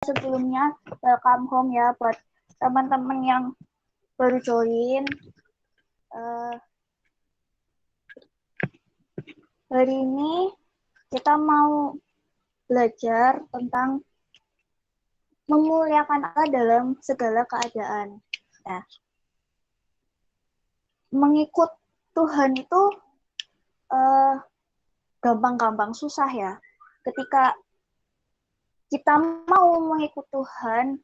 sebelumnya welcome home ya buat teman-teman yang baru join. Hari ini kita mau belajar tentang memuliakan Allah dalam segala keadaan. Ya. Mengikut Tuhan itu gampang-gampang, susah ya. Ketika kita mau mengikut Tuhan,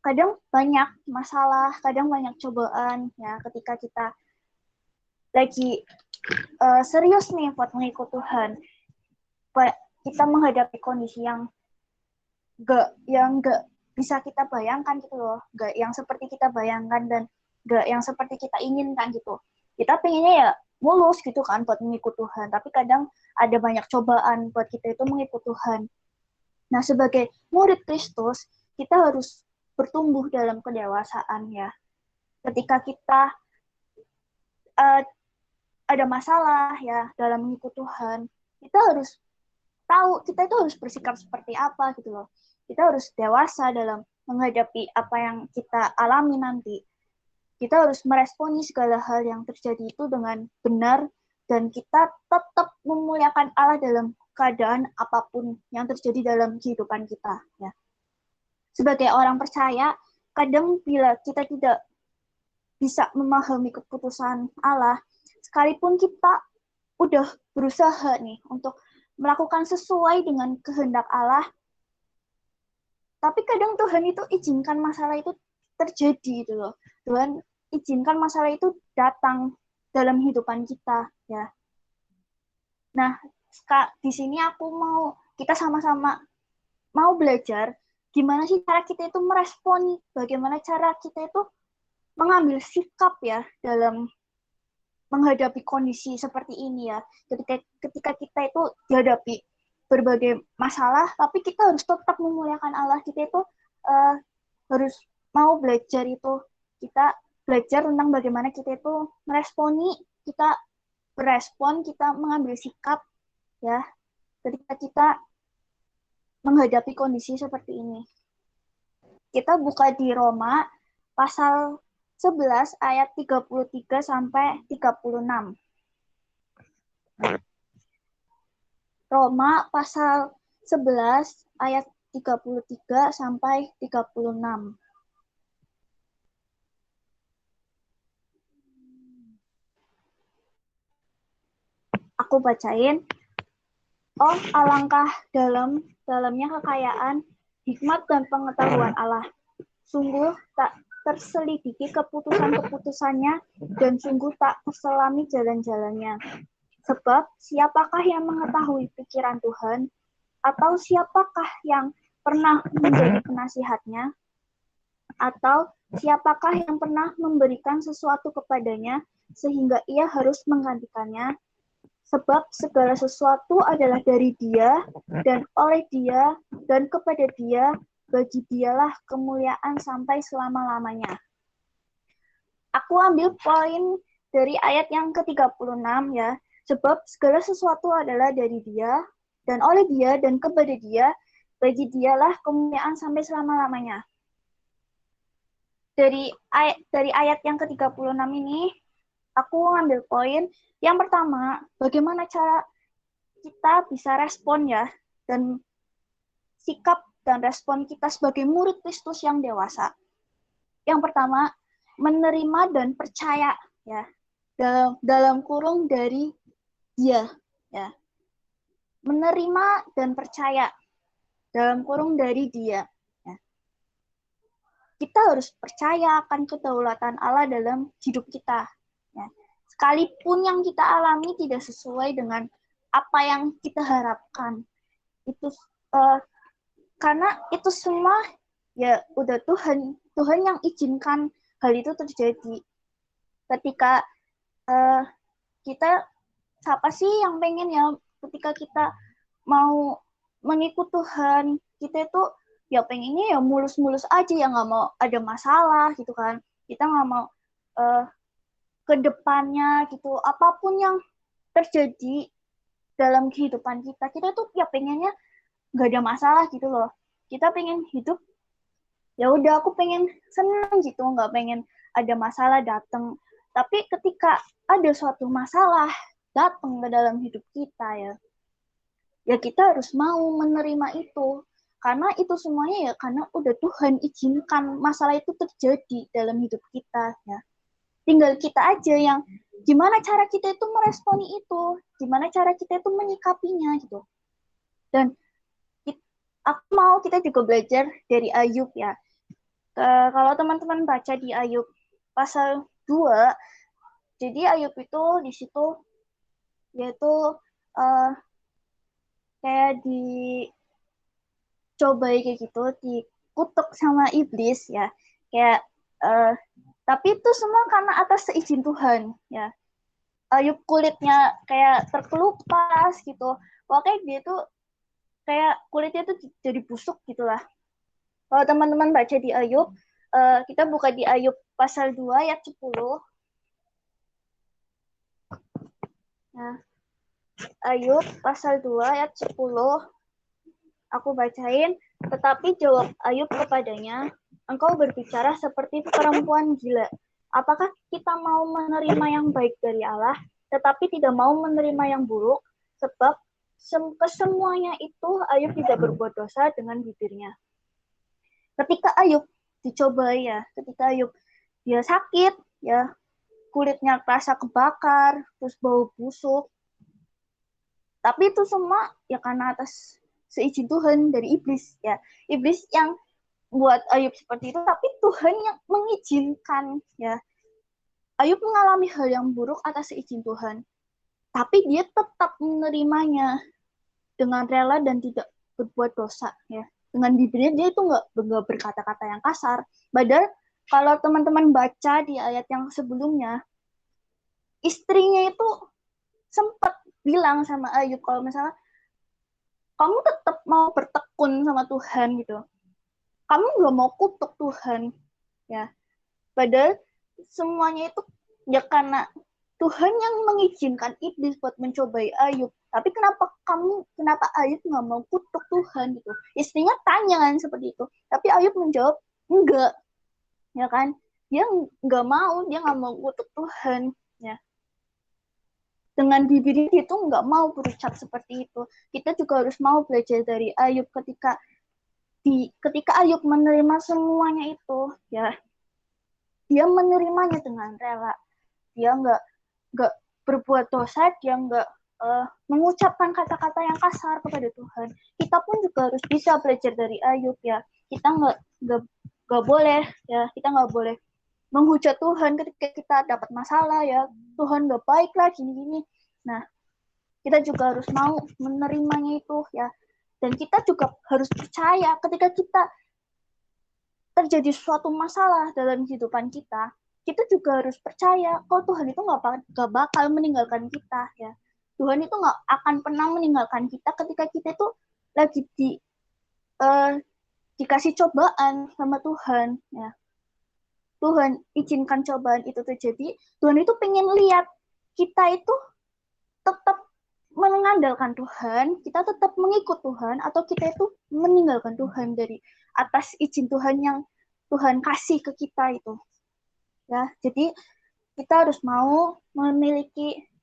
kadang banyak masalah, kadang banyak cobaan ya. Ketika kita lagi serius nih buat mengikut Tuhan, kita menghadapi kondisi yang gak bisa kita bayangkan gitu loh, gak yang seperti kita bayangkan dan gak yang seperti kita inginkan gitu. Kita pengennya ya mulus gitu kan buat mengikut Tuhan, tapi kadang ada banyak cobaan buat kita itu mengikut Tuhan. Nah, sebagai murid Kristus, kita harus bertumbuh dalam kedewasaan ya. Ketika kita ada masalah ya dalam mengikut Tuhan, kita harus tahu kita itu harus bersikap seperti apa gitu loh. Kita harus dewasa dalam menghadapi apa yang kita alami nanti. Kita harus meresponi segala hal yang terjadi itu dengan benar dan kita tetap memuliakan Allah dalam keadaan apapun yang terjadi dalam kehidupan kita ya. Sebagai orang percaya, kadang bila kita tidak bisa memahami keputusan Allah, sekalipun kita udah berusaha nih untuk melakukan sesuai dengan kehendak Allah, tapi kadang Tuhan itu izinkan masalah itu terjadi gitu loh. Tuhan izinkan masalah itu datang dalam kehidupan kita ya. Nah, di sini kita sama-sama mau belajar gimana sih cara kita itu meresponi, bagaimana cara kita itu mengambil sikap ya dalam menghadapi kondisi seperti ini ya. Ketika kita itu dihadapi berbagai masalah, tapi kita harus tetap memuliakan Allah. Kita itu harus mau belajar itu. Kita belajar tentang bagaimana kita itu meresponi, kita berespon, kita mengambil sikap ya ketika kita menghadapi kondisi seperti ini. Kita buka di Roma pasal 11 ayat 33 sampai 36. Roma pasal 11 ayat 33 sampai 36. Aku bacain. Oh, alangkah dalamnya kekayaan, hikmat dan pengetahuan Allah. Sungguh tak terselidiki keputusan-keputusannya dan sungguh tak terselami jalan-jalannya. Sebab siapakah yang mengetahui pikiran Tuhan? Atau siapakah yang pernah menjadi penasihatnya? Atau siapakah yang pernah memberikan sesuatu kepadanya sehingga ia harus menggantikannya? Sebab segala sesuatu adalah dari Dia, dan oleh Dia, dan kepada Dia, bagi Dialah kemuliaan sampai selama-lamanya. Aku ambil poin dari ayat yang ke-36 ya. Sebab segala sesuatu adalah dari Dia, dan oleh Dia, dan kepada Dia, bagi Dialah kemuliaan sampai selama-lamanya. Dari ayat yang ke-36 ini, aku ngambil poin. Yang pertama, bagaimana cara kita bisa respon ya, dan sikap dan respon kita sebagai murid Kristus yang dewasa. Yang pertama, menerima dan percaya ya, dalam kurung dari Dia ya. Menerima dan percaya dalam kurung dari Dia. Ya. Kita harus percaya akan kedaulatan Allah dalam hidup kita. Ya. Sekalipun yang kita alami tidak sesuai dengan apa yang kita harapkan, itu karena itu semua ya udah Tuhan yang izinkan hal itu terjadi. Ketika kita, siapa sih yang pengen ya ketika kita mau mengikut Tuhan, kita itu ya pengennya ya mulus-mulus aja, ya nggak mau ada masalah gitu kan. Kita nggak mau ke depannya gitu, apapun yang terjadi dalam kehidupan kita tuh ya pengennya nggak ada masalah gitu loh. Kita pengen hidup, ya udah aku pengen senang gitu, nggak pengen ada masalah datang. Tapi ketika ada suatu masalah datang ke dalam hidup kita ya kita harus mau menerima itu. Karena itu semuanya ya karena udah Tuhan izinkan masalah itu terjadi dalam hidup kita ya. Tinggal kita aja yang gimana cara kita itu meresponi itu, gimana cara kita itu menyikapinya gitu. Dan aku mau kita juga belajar dari Ayub ya. Kalau teman-teman baca di Ayub pasal 2, jadi Ayub itu di situ yaitu uh, kayak dicobai kayak gitu, dikutuk sama iblis ya. Kayak tapi itu semua karena atas seizin Tuhan ya. Ayub kulitnya kayak terkelupas gitu. Pokoknya dia tuh kayak kulitnya tuh jadi busuk gitulah. Kalau teman-teman baca di Ayub, kita buka di Ayub pasal 2 ayat 10. Nah, Ayub pasal 2 ayat 10. Aku bacain. Tetapi jawab Ayub kepadanya, engkau berbicara seperti perempuan gila. Apakah kita mau menerima yang baik dari Allah, tetapi tidak mau menerima yang buruk? Sebab kesemuanya itu Ayub tidak berbuat dosa dengan bibirnya. Ketika Ayub dicobai ya, ketika Ayub dia sakit ya, kulitnya terasa kebakar, terus bau busuk. Tapi itu semua ya karena atas seizin Tuhan dari iblis ya. Iblis yang buat Ayub seperti itu, tapi Tuhan yang mengizinkan ya. Ayub mengalami hal yang buruk atas seizin Tuhan, tapi dia tetap menerimanya dengan rela dan tidak berbuat dosa ya. Dengan bibirnya dia itu nggak berkata-kata yang kasar. Padahal kalau teman-teman baca di ayat yang sebelumnya, istrinya itu sempat bilang sama Ayub kalau misalnya kamu tetap mau bertekun sama Tuhan gitu, kamu nggak mau kutuk Tuhan ya. Padahal semuanya itu ya karena Tuhan yang mengizinkan iblis buat mencobai Ayub. Tapi kenapa Ayub nggak mau kutuk Tuhan gitu? Istrinya tanya kan seperti itu. Tapi Ayub menjawab enggak, ya kan? Dia nggak mau kutuk Tuhan, ya. Dengan bibirnya dia tuh nggak mau berucap seperti itu. Kita juga harus mau belajar dari Ayub ketika Ayub menerima semuanya itu, ya. Dia menerimanya dengan rela. Dia nggak berbuat dosa, dia nggak mengucapkan kata-kata yang kasar kepada Tuhan. Kita pun juga harus bisa belajar dari Ayub ya. Kita nggak boleh ya, kita nggak boleh menghujat Tuhan ketika kita dapat masalah ya. Tuhan nggak baik lah gini-gini. Nah, kita juga harus mau menerimanya itu ya. Dan kita juga harus percaya ketika kita terjadi suatu masalah dalam kehidupan kita, kita juga harus percaya kalau Tuhan itu nggak bakal meninggalkan kita ya. Tuhan itu nggak akan pernah meninggalkan kita ketika kita itu lagi dikasih cobaan sama Tuhan ya. Tuhan izinkan cobaan itu terjadi. Tuhan itu pengen lihat kita itu tetap mengandalkan Tuhan, kita tetap mengikut Tuhan, atau kita itu meninggalkan Tuhan dari atas izin Tuhan yang Tuhan kasih ke kita itu. Ya, jadi kita harus mau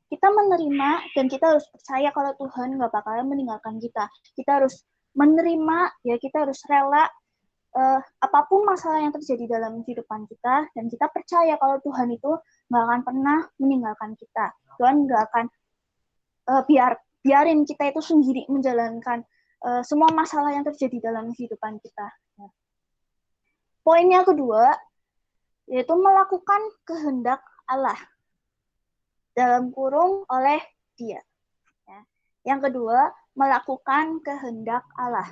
kita menerima dan kita harus percaya kalau Tuhan nggak bakalan meninggalkan kita. Kita harus menerima, ya kita harus rela apapun masalah yang terjadi dalam kehidupan kita, dan kita percaya kalau Tuhan itu nggak akan pernah meninggalkan kita. Tuhan nggak akan biarin kita itu sendiri menjalankan semua masalah yang terjadi dalam kehidupan kita. Poin yang kedua, yaitu melakukan kehendak Allah dalam kurung oleh Dia. Yang kedua, melakukan kehendak Allah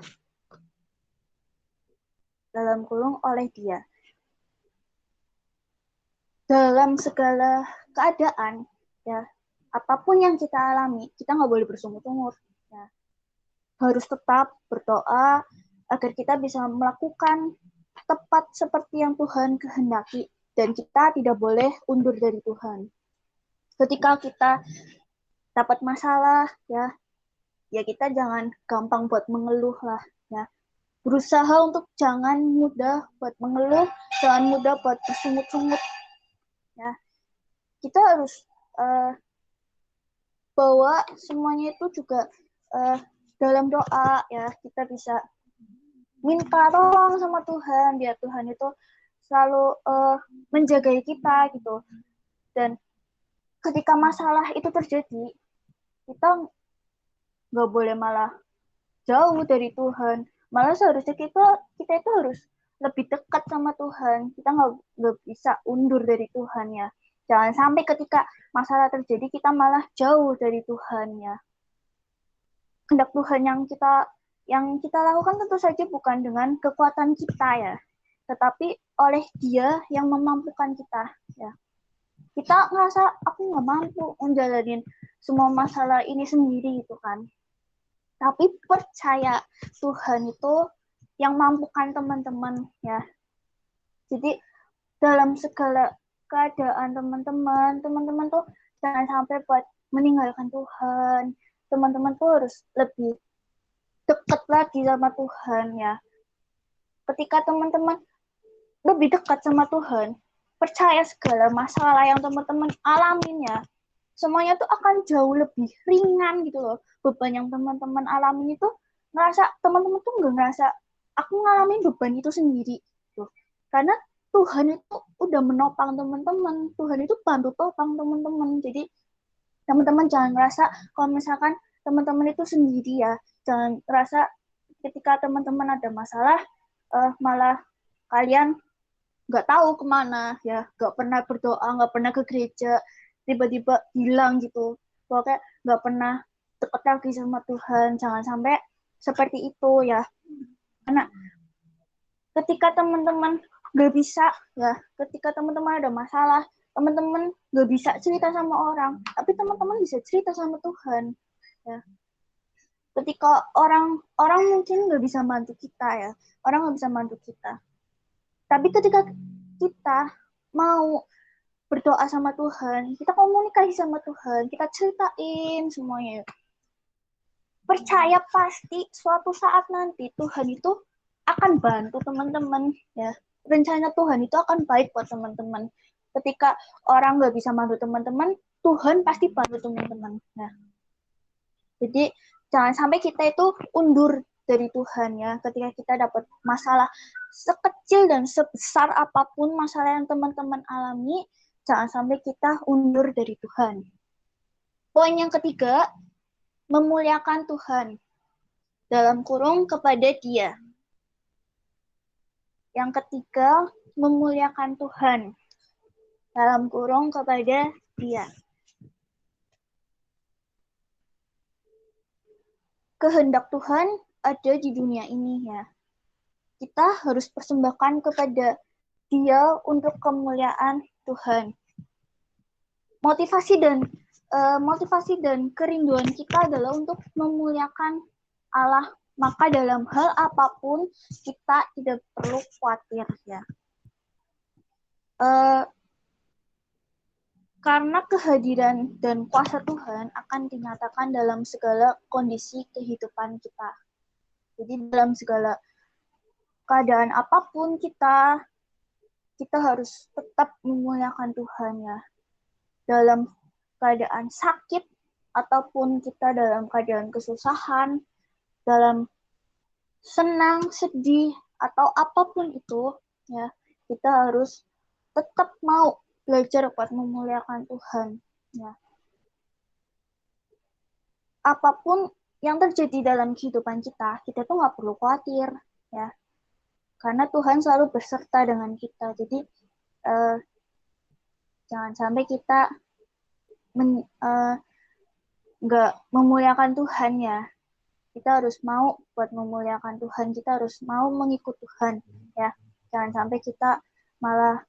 dalam kurung oleh Dia. Dalam segala keadaan, ya, apapun yang kita alami, kita nggak boleh bersungut-sungut. Ya. Harus tetap berdoa agar kita bisa melakukan tepat seperti yang Tuhan kehendaki, dan kita tidak boleh undur dari Tuhan. Ketika kita dapat masalah, ya kita jangan gampang buat mengeluh lah, ya. berusaha untuk jangan mudah buat mengeluh, jangan mudah buat bersungut-sungut. Ya, kita harus bawa semuanya itu juga dalam doa ya. Kita bisa minta tolong sama Tuhan biar Tuhan itu selalu menjaga kita gitu. Dan ketika masalah itu terjadi, kita nggak boleh malah jauh dari Tuhan. Malah seharusnya kita itu harus lebih dekat sama Tuhan. Kita nggak bisa undur dari Tuhan ya. Jangan sampai ketika masalah terjadi kita malah jauh dari Tuhan ya. Kehendak Tuhan yang kita lakukan tentu saja bukan dengan kekuatan kita ya, tetapi oleh Dia yang memampukan kita ya. Kita ngerasa aku nggak mampu menjalani semua masalah ini sendiri gitu kan. Tapi percaya Tuhan itu yang mampukan teman-teman ya. Jadi dalam segala keadaan teman-teman tuh jangan sampai buat meninggalkan Tuhan. Teman-teman tuh harus lebih dekat lagi sama Tuhan ya. Ketika teman-teman lebih dekat sama Tuhan, percaya segala masalah yang teman-teman alamin ya, semuanya tuh akan jauh lebih ringan gitu loh. Beban yang teman-teman alamin itu teman-teman tuh nggak ngerasa aku ngalamin beban itu sendiri gitu. Karena Tuhan itu udah menopang teman-teman, Tuhan itu bantu topang teman-teman. Jadi teman-teman jangan ngerasa kalau misalkan teman-teman itu sendiri ya, jangan ngerasa ketika teman-teman ada masalah malah kalian nggak tahu kemana ya, nggak pernah berdoa, nggak pernah ke gereja, tiba-tiba hilang gitu, pokoknya nggak pernah dekat lagi sama Tuhan. Jangan sampai seperti itu ya, karena ketika teman-teman nggak bisa ya, ketika teman-teman ada masalah, teman-teman nggak bisa cerita sama orang, tapi teman-teman bisa cerita sama Tuhan ya. Ketika orang mungkin nggak bisa bantu kita ya, orang nggak bisa bantu kita, tapi ketika kita mau berdoa sama Tuhan, kita komunikasi sama Tuhan, kita ceritain semuanya, percaya pasti suatu saat nanti Tuhan itu akan bantu teman-teman ya. Rencana Tuhan itu akan baik buat teman-teman. Ketika orang nggak bisa bantu teman-teman, Tuhan pasti bantu teman-teman. Nah, jadi jangan sampai kita itu undur dari Tuhan ya. Ketika kita dapat masalah sekecil dan sebesar apapun masalah yang teman-teman alami, jangan sampai kita undur dari Tuhan. Poin yang ketiga, memuliakan Tuhan. Dalam kurung kepada Dia. Yang ketiga, memuliakan Tuhan. Dalam kurung kepada Dia. Kehendak Tuhan ada di dunia ini ya. Kita harus persembahkan kepada Dia untuk kemuliaan Tuhan. Motivasi dan kerinduan kita adalah untuk memuliakan Allah. Maka dalam hal apapun kita tidak perlu khawatir ya. Karena kehadiran dan kuasa Tuhan akan dinyatakan dalam segala kondisi kehidupan kita. Jadi dalam segala keadaan apapun kita harus tetap memuliakan Tuhan ya. Dalam keadaan sakit ataupun kita dalam keadaan kesusahan, dalam senang, sedih atau apapun itu ya, kita harus tetap mau belajar buat memuliakan Tuhan ya. Apapun yang terjadi dalam kehidupan kita tuh nggak perlu khawatir ya, karena Tuhan selalu berserta dengan kita. Jadi jangan sampai kita nggak memuliakan Tuhan ya. Kita harus mau buat memuliakan Tuhan, kita harus mau mengikut Tuhan ya. Jangan sampai kita malah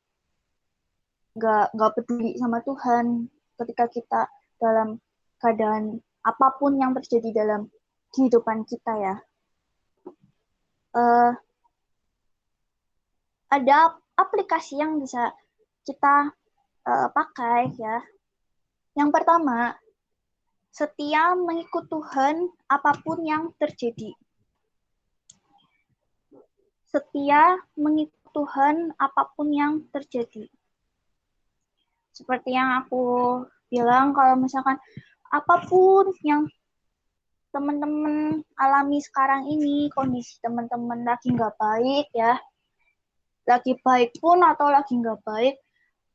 nggak peduli sama Tuhan ketika kita dalam keadaan apapun yang terjadi dalam kehidupan kita ya. Ada aplikasi yang bisa kita pakai ya. Yang pertama, setia mengikut Tuhan apapun yang terjadi. setia mengikuti Tuhan apapun yang terjadi. Seperti yang aku bilang, kalau misalkan apapun yang teman-teman alami sekarang ini, kondisi teman-teman lagi nggak baik ya, lagi baik pun atau lagi nggak baik,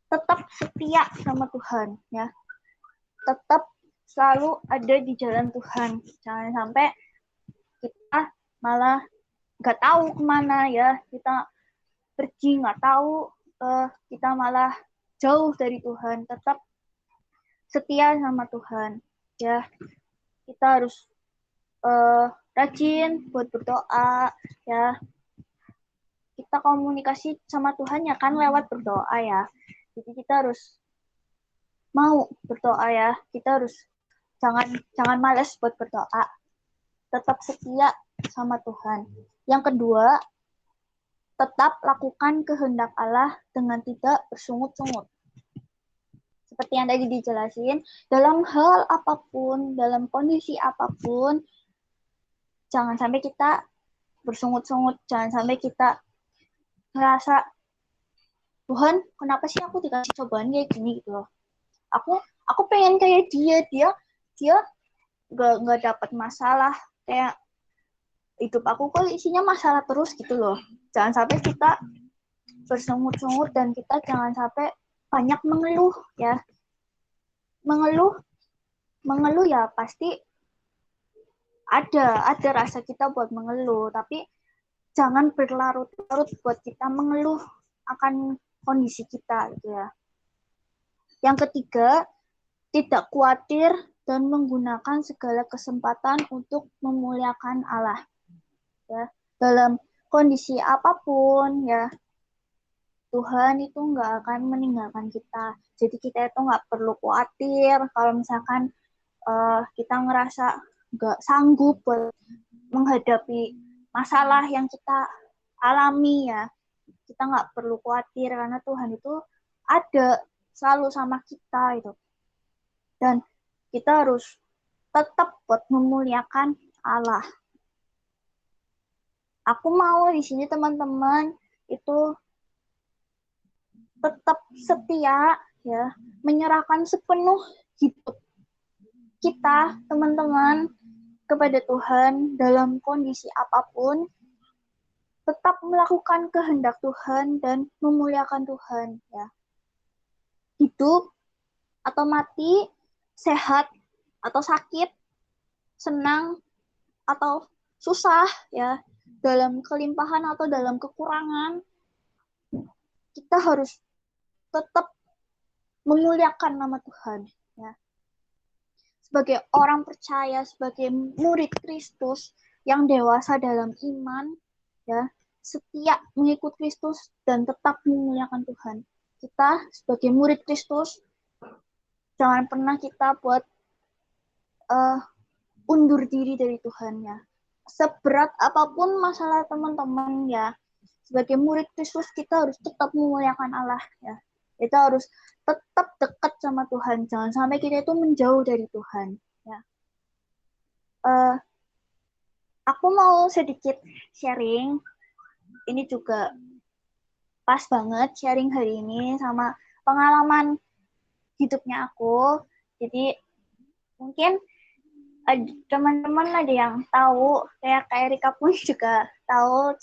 tetap setia sama Tuhan ya, tetap selalu ada di jalan Tuhan. Jangan sampai kita malah nggak tahu kemana ya, kita pergi nggak tahu, kita malah jauh dari Tuhan. Tetap setia sama Tuhan ya, kita harus rajin buat berdoa ya, kita komunikasi sama Tuhan ya kan lewat berdoa ya, jadi kita harus mau berdoa ya, kita harus jangan malas buat berdoa, tetap setia sama Tuhan. Yang kedua, tetap lakukan kehendak Allah dengan tidak bersungut-sungut. Seperti yang tadi dijelasin, dalam hal apapun, dalam kondisi apapun, jangan sampai kita bersungut-sungut, jangan sampai kita ngerasa, Tuhan, kenapa sih aku dikasih cobaan kayak gini gitu loh. Aku pengen kayak dia nggak dapat masalah, kayak hidup aku kok isinya masalah terus gitu loh. Jangan sampai kita bersungut-sungut dan kita jangan sampai banyak mengeluh ya. Mengeluh ya pasti ada rasa kita buat mengeluh, tapi jangan berlarut-larut buat kita mengeluh akan kondisi kita gitu ya. Yang ketiga, tidak khawatir dan menggunakan segala kesempatan untuk memuliakan Allah. Ya, dalam kondisi apapun ya, Tuhan itu nggak akan meninggalkan kita. Jadi kita itu nggak perlu khawatir kalau misalkan kita ngerasa nggak sanggup buat menghadapi masalah yang kita alami ya. Kita nggak perlu khawatir karena Tuhan itu ada selalu sama kita itu. Dan kita harus tetap buat memuliakan Allah. Aku mau di sini teman-teman itu tetap setia ya, menyerahkan sepenuh hidup kita teman-teman kepada Tuhan dalam kondisi apapun, tetap melakukan kehendak Tuhan dan memuliakan Tuhan ya. Hidup atau mati, sehat atau sakit, senang atau susah ya, dalam kelimpahan atau dalam kekurangan, kita harus tetap memuliakan nama Tuhan ya. Sebagai orang percaya, sebagai murid Kristus yang dewasa dalam iman ya, setia mengikut Kristus dan tetap memuliakan Tuhan. Kita sebagai murid Kristus jangan pernah kita buat undur diri dari Tuhan ya. Seberat apapun masalah teman-teman ya, sebagai murid Kristus kita harus tetap memuliakan Allah ya. Kita harus tetap dekat sama Tuhan. Jangan sampai kita itu menjauh dari Tuhan ya. Aku mau sedikit sharing. Ini juga pas banget sharing hari ini sama pengalaman hidupnya aku. Jadi mungkin teman-teman ada yang tahu, kayak Kak Erika pun juga tahu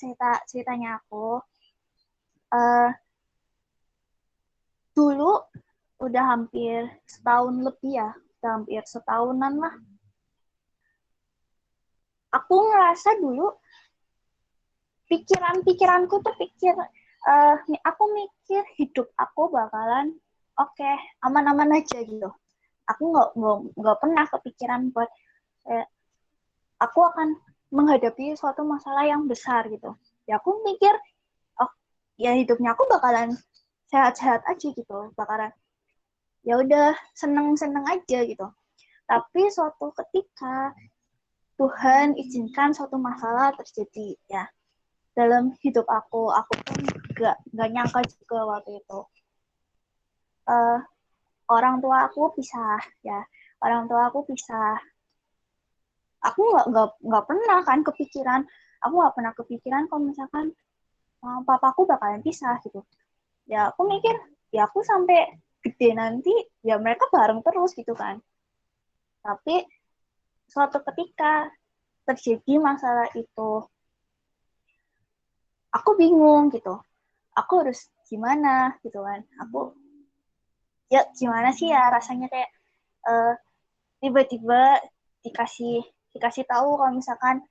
ceritanya aku. Dulu udah hampir setahun lebih ya, udah hampir setahunan lah. Aku ngerasa dulu pikiranku tuh aku mikir hidup aku bakalan oke, aman-aman aja gitu. Aku nggak pernah kepikiran buat aku akan menghadapi suatu masalah yang besar gitu. Ya aku mikir, oh ya hidupnya aku bakalan sehat-sehat aja gitu, bakalan ya udah seneng-seneng aja gitu. Tapi suatu ketika Tuhan izinkan suatu masalah terjadi ya dalam hidup aku pun nggak nyangka juga waktu itu. Orang tua aku pisah ya, aku nggak pernah kan kepikiran, aku nggak pernah kepikiran kalau misalkan papaku bakalan pisah gitu. Ya aku mikir, ya aku sampai gede nanti ya mereka bareng terus gitu kan. Tapi suatu ketika terjadi masalah itu, aku bingung gitu. Aku harus gimana gitu kan. Aku ya gimana sih ya rasanya kayak uh, tiba-tiba dikasih dikasih tahu kalau misalkan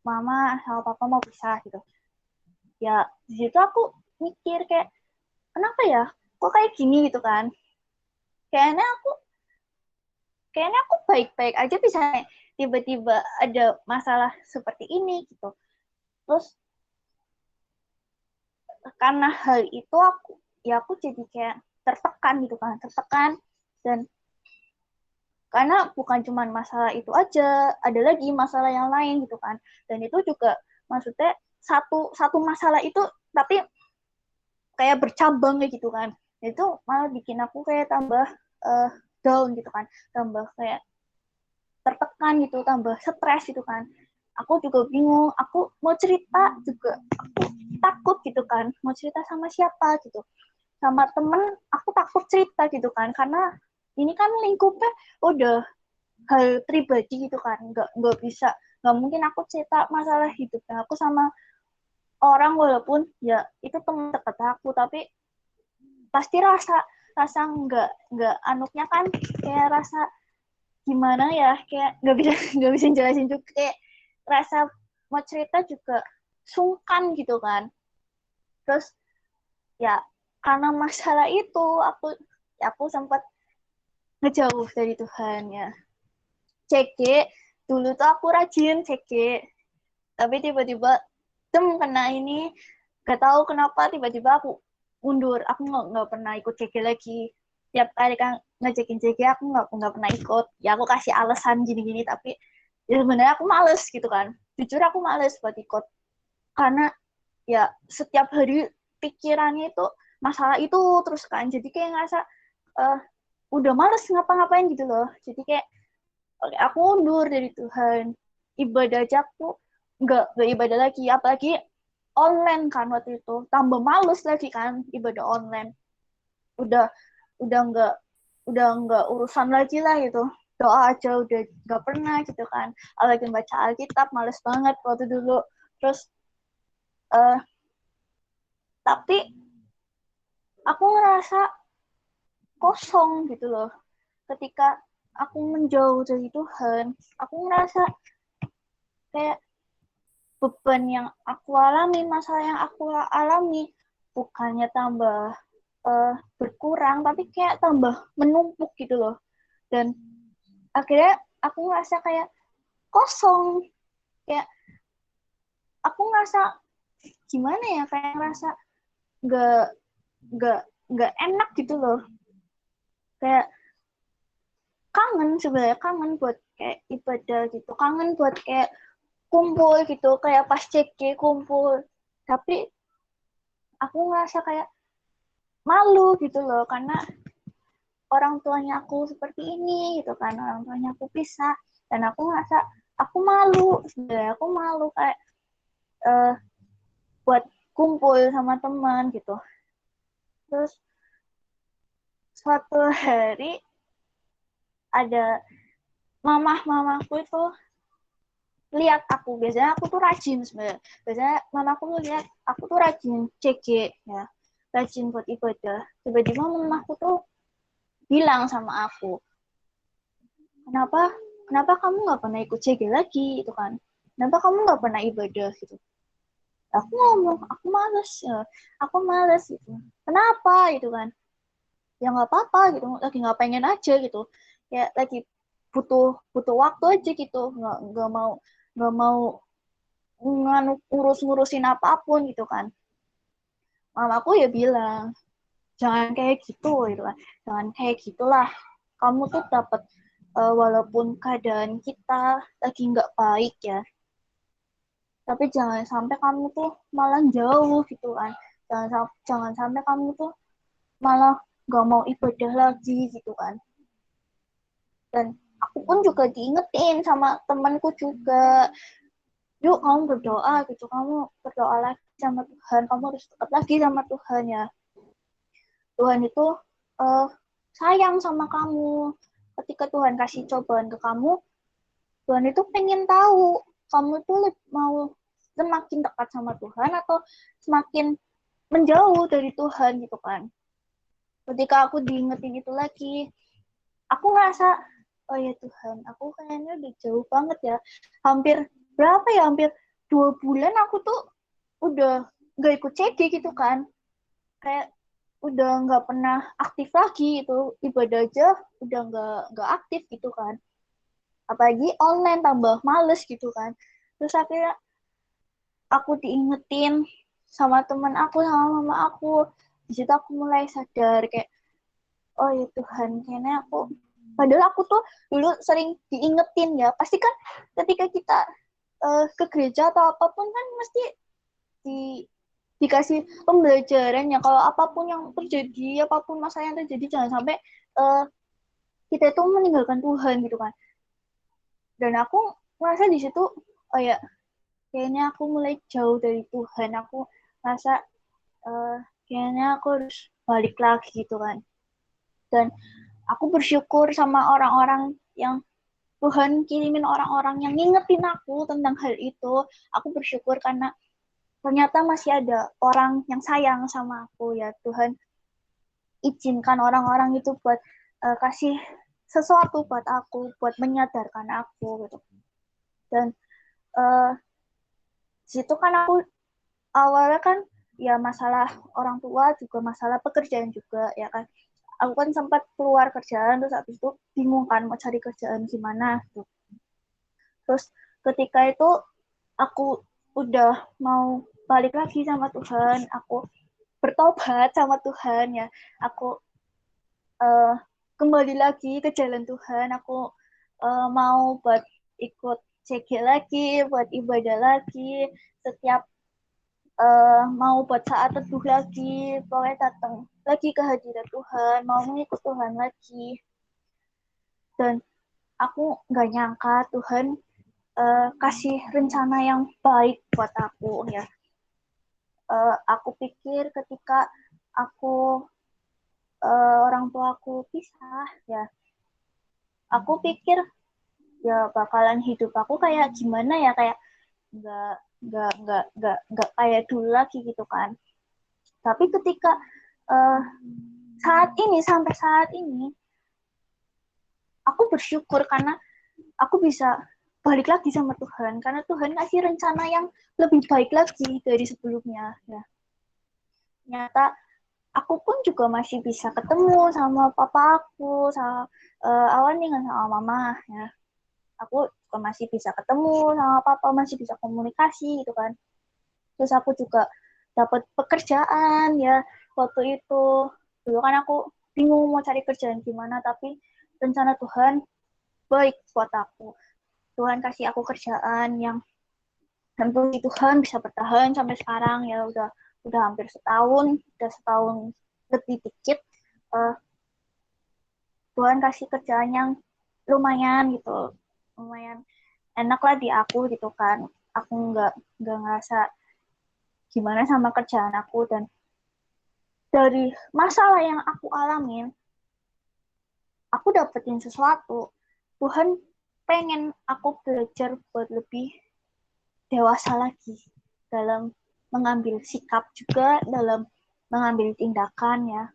mama sama papa mau pisah gitu. Ya di situ aku mikir kayak kenapa ya kok kayak gini gitu kan. Kayaknya aku kayaknya aku baik-baik aja bisa tiba-tiba ada masalah seperti ini gitu. Terus karena hal itu aku jadi kayak tertekan gitu kan, tertekan. Dan karena bukan cuma masalah itu aja, ada lagi masalah yang lain gitu kan. Dan itu juga maksudnya satu satu masalah itu tapi kayak bercabang kayak gitu kan. Itu malah bikin aku kayak tambah uh, down gitu kan, tambah kayak tertekan gitu, tambah stres gitu kan. Aku juga bingung, aku mau cerita juga aku takut gitu kan, mau cerita sama siapa gitu. Sama temen aku takut cerita gitu kan, karena ini kan lingkupnya udah hal pribadi gitu kan, nggak bisa, nggak mungkin aku cerita masalah hidupnya aku sama orang walaupun ya itu teman dekat aku, tapi pasti rasa rasa nggak anuknya kan kayak rasa gimana ya, kayak nggak bisa jelasin juga, kayak rasa mau cerita juga sungkan gitu kan. Terus ya karena masalah itu aku sempat ngejauh dari Tuhan ya. CG dulu tuh aku rajin CG, tapi tiba-tiba kena ini, gak tahu kenapa tiba-tiba aku mundur, aku nggak pernah ikut CG lagi. Tiap kali kan ngejekin CG aku nggak pernah ikut, ya aku kasih alasan gini-gini, tapi ya sebenarnya aku males gitu kan, jujur aku males buat ikut, karena ya setiap hari pikirannya itu masalah itu terus kan, jadi kayak ngerasa uh, udah males ngapa-ngapain gitu loh. Jadi kayak oke, aku undur dari Tuhan, ibadah aja aku nggak ibadah lagi, apalagi online kan waktu itu, tambah males lagi kan ibadah online. Udah udah nggak udah nggak urusan lagi lah gitu, doa aja udah nggak pernah gitu kan, apalagi baca Alkitab males banget waktu dulu. Terus uh, tapi aku ngerasa kosong gitu loh ketika aku menjauh dari Tuhan. Aku ngerasa kayak beban yang aku alami, masalah yang aku alami bukannya tambah berkurang, tapi kayak tambah menumpuk gitu loh. Dan akhirnya aku ngerasa kayak kosong, kayak aku ngerasa gimana ya, kayak ngerasa nggak nggak nggak enak gitu loh, kayak kangen, sebenarnya kangen buat kayak ibadah gitu, kangen buat kayak kumpul gitu, kayak pas CG kumpul, tapi aku ngerasa kayak malu gitu loh, karena orang tuanya aku seperti ini gitu kan, orang tuanya aku pisah, dan aku ngerasa aku malu, sebenarnya aku malu kayak uh, buat kumpul sama teman gitu. Terus suatu hari ada mamaku itu lihat aku, biasanya aku tuh rajin sebenarnya, biasanya mamaku lihat aku tuh rajin CG ya, rajin buat ibadah. Tiba-tiba mamaku tuh bilang sama aku, kenapa kenapa kamu nggak pernah ikut CG lagi itu kan, kenapa kamu nggak pernah ibadah gitu. Aku ngomong aku males ya, aku males gitu. Kenapa gitu kan, ya nggak apa-apa gitu, lagi nggak pengen aja gitu, ya lagi butuh butuh waktu aja gitu, nggak mau ngurus-ngurusin apapun gitu kan. Mamaku ya bilang jangan kayak gitu gitu kan, jangan kayak gitulah, kamu tuh dapat walaupun keadaan kita lagi nggak baik ya, tapi jangan sampai kamu tuh malah jauh gitu kan, jangan sampai kamu tuh malah nggak mau ibadah lagi gitu kan. Dan aku pun juga diingetin sama temanku juga, yuk kamu berdoa gitu, kamu berdoa lagi sama Tuhan, kamu harus dekat lagi sama Tuhan ya. Tuhan itu uh, sayang sama kamu. Ketika Tuhan kasih cobaan ke kamu, Tuhan itu pengen tahu kamu tuh mau semakin dekat sama Tuhan atau semakin menjauh dari Tuhan gitu kan. Ketika aku diingetin itu lagi, aku ngerasa, oh ya Tuhan, aku kayaknya udah jauh banget ya. Hampir berapa ya, hampir 2 bulan aku tuh udah nggak ikut CD gitu kan. Kayak udah nggak pernah aktif lagi itu, ibadah aja udah nggak aktif gitu kan. Apalagi online tambah males gitu kan. Terus akhirnya aku diingetin sama teman aku, sama mama aku. Di situ aku mulai sadar kayak, oh ya Tuhan, kayaknya aku, padahal aku tuh dulu sering diingetin ya. Pasti kan ketika kita ke gereja atau apapun kan mesti di dikasih pembelajaran ya, kalau apapun yang terjadi, apapun masalah yang terjadi, jangan sampai uh, kita itu meninggalkan Tuhan gitu kan. Dan aku merasa di situ, oh ya, kayaknya aku mulai jauh dari Tuhan. Aku merasa uh, kayaknya aku harus balik lagi gitu kan. Dan aku bersyukur sama orang-orang yang Tuhan kirimin, orang-orang yang ngingetin aku tentang hal itu. Aku bersyukur karena ternyata masih ada orang yang sayang sama aku ya. Tuhan izinkan orang-orang itu buat kasih sesuatu buat aku, buat menyadarkan aku gitu. Dan uh, situ kan aku awalnya kan ya masalah orang tua juga, masalah pekerjaan juga ya kan. Aku kan sempat keluar kerjaan, terus habis itu bingung kan mau cari kerjaan gimana gitu. Terus ketika itu aku udah mau balik lagi sama Tuhan, aku bertobat sama Tuhan ya. Aku uh, kembali lagi ke jalan Tuhan. Aku mau buat ikut CG lagi, buat ibadah lagi. Setiap mau buat saat teduh lagi, pokoknya datang lagi ke hadirat Tuhan, mau mengikut Tuhan lagi. Dan aku nggak nyangka Tuhan kasih rencana yang baik buat aku ya. Aku pikir ketika aku orang tua aku pisah ya, aku pikir ya bakalan hidup aku kayak gimana ya, kayak nggak nggak kayak dulu lagi gitu kan. Tapi ketika uh, saat ini, sampai saat ini, aku bersyukur karena aku bisa balik lagi sama Tuhan, karena Tuhan ngasih rencana yang lebih baik lagi dari sebelumnya ya. Ternyata aku pun juga masih bisa ketemu sama papa aku, sama awan dengan sama mama ya. Aku juga masih bisa ketemu sama papa, masih bisa komunikasi gitu kan. Terus aku juga dapat pekerjaan ya waktu itu. Dulu kan aku bingung mau cari kerjaan gimana, tapi rencana Tuhan baik buat aku. Tuhan kasih aku kerjaan yang, dan puji Tuhan bisa bertahan sampai sekarang ya, udah hampir setahun, udah setahun lebih dikit. uh, Tuhan kasih kerjaan yang lumayan gitu, lumayan enak lah di aku gitu kan. Aku nggak ngerasa gimana sama kerjaan aku. Dan dari masalah yang aku alamin, aku dapetin sesuatu. Tuhan pengen aku belajar buat lebih dewasa lagi dalam mengambil sikap, juga dalam mengambil tindakan ya.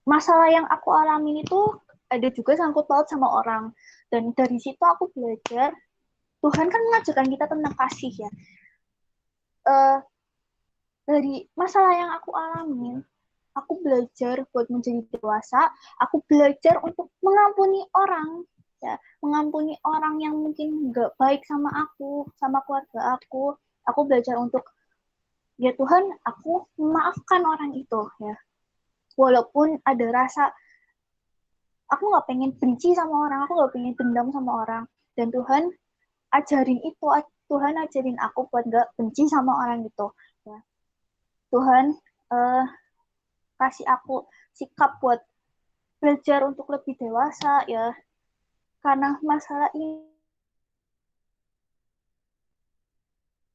Masalah yang aku alamin itu ada juga sangkut paut sama orang, dan dari situ aku belajar Tuhan kan mengajarkan kita tentang kasih ya. uh, dari masalah yang aku alamin, aku belajar buat menjadi dewasa. Aku belajar untuk mengampuni orang ya, mengampuni orang yang mungkin nggak baik sama aku, sama keluarga aku. Aku belajar untuk, ya Tuhan, aku memaafkan orang itu ya, walaupun ada rasa aku nggak pengen benci sama orang, aku nggak pengen dendam sama orang. Dan Tuhan ajarin itu, Tuhan ajarin aku buat nggak benci sama orang gitu ya. Tuhan uh, kasih aku sikap buat belajar untuk lebih dewasa ya, karena masalah ini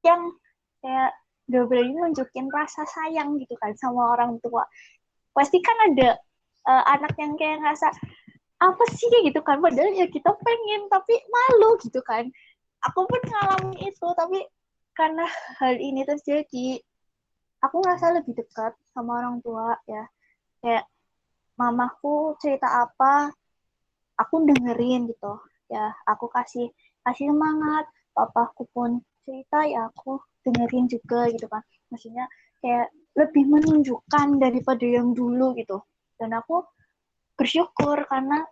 yang kayak gak berani nunjukin rasa sayang gitu kan sama orang tua. Pasti kan ada anak yang kayak ngerasa apa sih gitu kan, padahal ya kita pengen tapi malu gitu kan. Aku pun ngalamin itu, tapi karena hal ini terjadi, aku ngerasa lebih dekat sama orang tua ya. Kayak mamaku cerita apa, aku dengerin gitu. Ya, aku kasih kasih semangat. Papaku pun cerita ya aku dengerin juga gitu kan. Maksudnya kayak lebih menunjukkan daripada yang dulu gitu. Dan aku bersyukur karena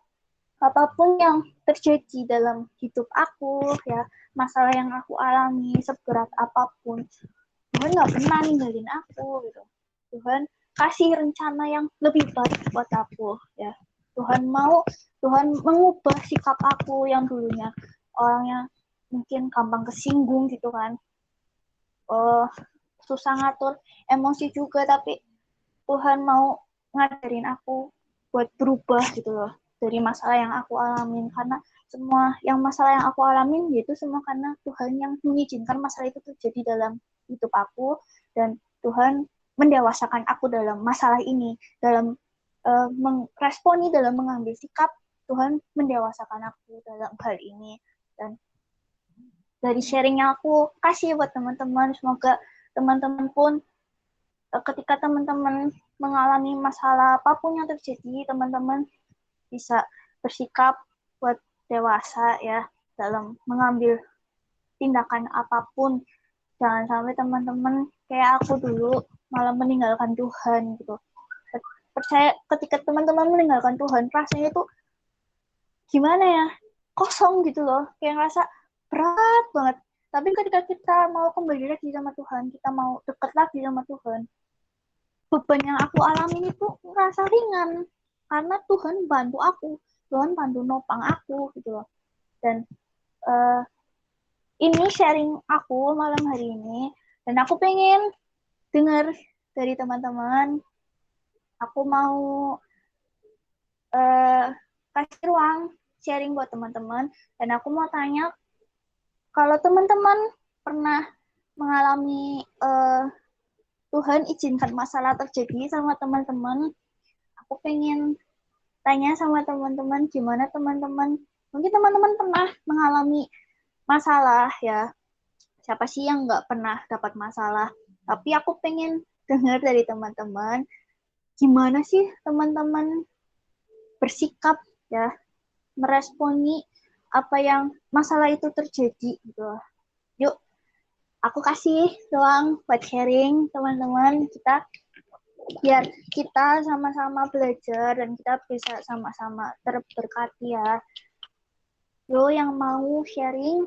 apapun yang terjadi dalam hidup aku ya, masalah yang aku alami seberat apapun, Tuhan nggak pernah ninggalin aku gitu. Tuhan kasih rencana yang lebih baik buat aku ya. Tuhan mau, Tuhan mengubah sikap aku yang dulunya orangnya mungkin gampang kesinggung gitu kan, oh, susah ngatur emosi juga, tapi Tuhan mau ngajarin aku buat berubah gitu loh dari masalah yang aku alamin. Karena semua yang masalah yang aku alamin yaitu semua karena Tuhan yang mengizinkan masalah itu terjadi dalam hidup aku, dan Tuhan mendewasakan aku dalam masalah ini, dalam meresponi, dalam mengambil sikap. Tuhan mendewasakan aku dalam hal ini, dan dari sharing yang aku kasih buat teman-teman, semoga teman-teman pun ketika teman-teman mengalami masalah apapun yang terjadi, teman-teman bisa bersikap buat dewasa ya dalam mengambil tindakan apapun. Jangan sampai teman-teman kayak aku dulu malah meninggalkan Tuhan gitu. Percaya ketika teman-teman meninggalkan Tuhan, rasanya itu gimana ya? Kosong gitu loh. Kayak ngerasa berat banget. Tapi ketika kita mau kembali lagi sama Tuhan, kita mau dekat lagi sama Tuhan, beban yang aku alami itu ngerasa ringan karena Tuhan bantu aku, Tuhan bantu nopang aku gitu loh. Dan uh, ini sharing aku malam hari ini, dan aku pengen dengar dari teman-teman. Aku mau uh, kasih ruang sharing buat teman-teman, dan aku mau tanya, kalau teman-teman pernah mengalami Tuhan izinkan masalah terjadi sama teman-teman, aku pengen tanya sama teman-teman, gimana teman-teman, mungkin teman-teman pernah mengalami masalah ya, siapa sih yang nggak pernah dapat masalah, tapi aku pengen dengar dari teman-teman, gimana sih teman-teman bersikap ya, meresponi apa yang masalah itu terjadi gitu. Yuk, aku kasih ruang buat sharing teman-teman kita, biar kita sama-sama belajar dan kita bisa sama-sama terberkati ya. Lo yang mau sharing,